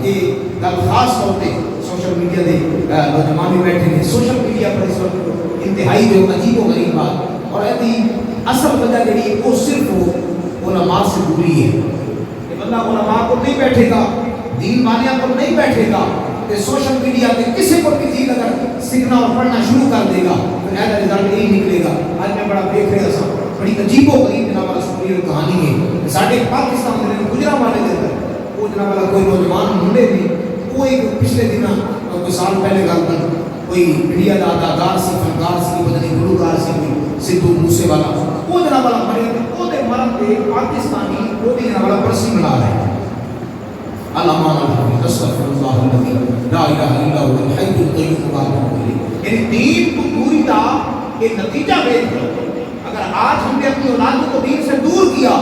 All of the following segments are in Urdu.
یہ گل خاص طور پہ سوشل میڈیا کے نوجوان بھی بیٹھے ہیں سوشل میڈیا پر اس وقت انتہائی جو عجیب و غریب بات اور ایسی اصل وجہ جڑی وہ صرف علماء سے دوری ہے کہ بندہ علماء کو نہیں بیٹھے گا دین والیاں کو نہیں بیٹھے گا کہ سوشل میڈیا پہ کسی کو بھی چیز اگر سیکھنا اور پڑھنا شروع کر دے گا تو ایسا رزلٹ یہی نکلے گا. آج میں بڑا دیکھ رہا تھا بڑی عجیب و غریب جناب والا سٹوری اور کہانی ہے سارے پاکستان میں گجرا والے دے اندر وہ جناب والا کوئی نوجوان منڈے بھی وہ ایک پچھلے دن کوئی سال پہلے گل کر کوئی انڈیا کا اداکار سی فنکار سی پتہ نہیں گلوکار سی کوئی سدھو موسے والا وہ جناب والا مرے وہ دے مرن پہ پاکستانی وہ بھی جناب والا برسی منا رہے ہیں الامان الحمد استغفر اللہ الذی لا الہ الا هو الحی القیوم لا تموت الیہ. یعنی دین کو دوری کا ایک نتیجہ دیکھ لو. اگر آج ہم نے اپنی اولاد کو دین سے دور کیا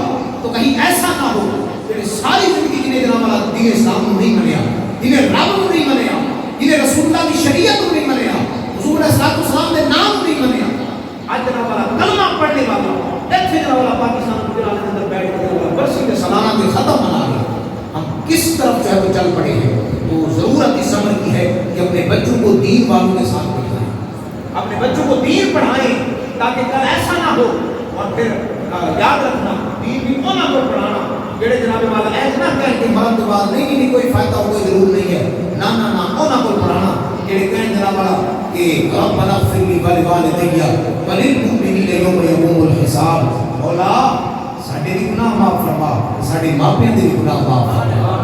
تو کہیں ایسا نہ ہو کہ ساری زندگی جنہیں جناب والا دین اسلام نہیں منیا جنہیں رب کو نہیں منیا جنہیں رسول اللہ کی شریعت کو نہیں منیا حضور علیہ السلام کے نام نہیں منیا آج جناب والا کلمہ پڑھنے والا ایسے جناب والا پاکستان کے اندر بیٹھ کر برسی کے سالانہ کے ختم منا رہے ہیں. ہم کس طرف جو ہے وہ چل پڑے ہیں تو ضرورت اس عمل کی ہے کہ اپنے بچوں کو دین والوں کے ساتھ بٹھائیں اپنے بچوں کو دین پڑھائیں تاکہ کل ایسا نہ ہو. اور پھر یاد رکھنا دین بھی انہاں کو پڑھانا جڑے جناب والا ایسا نہ کہیں کہ مرد بعد نہیں کوئی فائدہ کوئی ضرور نہیں ہے نہ انہاں کو پڑھانا جڑے کہیں جناب والا کہ ربنا اغفر لی ولوالدی وللمؤمنین یوم یقوم الحساب. مولا ساڈے بھی گناہ معاف فرما ساڈے ماپیاں دے بھی گناہ معاف فرما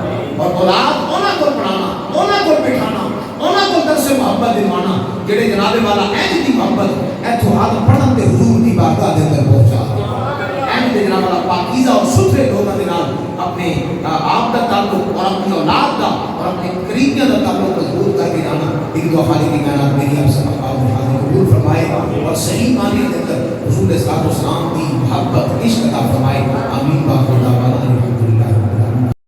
اور اولاد انہاں کو پڑھانا انہاں کو بٹھانا انہاں کو درس محبت دلوانا جڑے جناب والا اینج دی محبت ایتھوں ہاتھ پڑھن تے حضور دی بارگاہ دے اندر پہنچا اینج دے جناب والا پاکیزہ اور ستھرے لوگاں دے نال اپنے آپ دا تعلق اور اپنی اولاد دا اور اپنے قریبیاں دا تعلق مضبوط کر کے جانا. ایک دو خالق کی کائنات میری آپ سے مقام قبول فرمائے اور صحیح معنی دے اندر حضور صلی اللہ علیہ وسلم کی محبت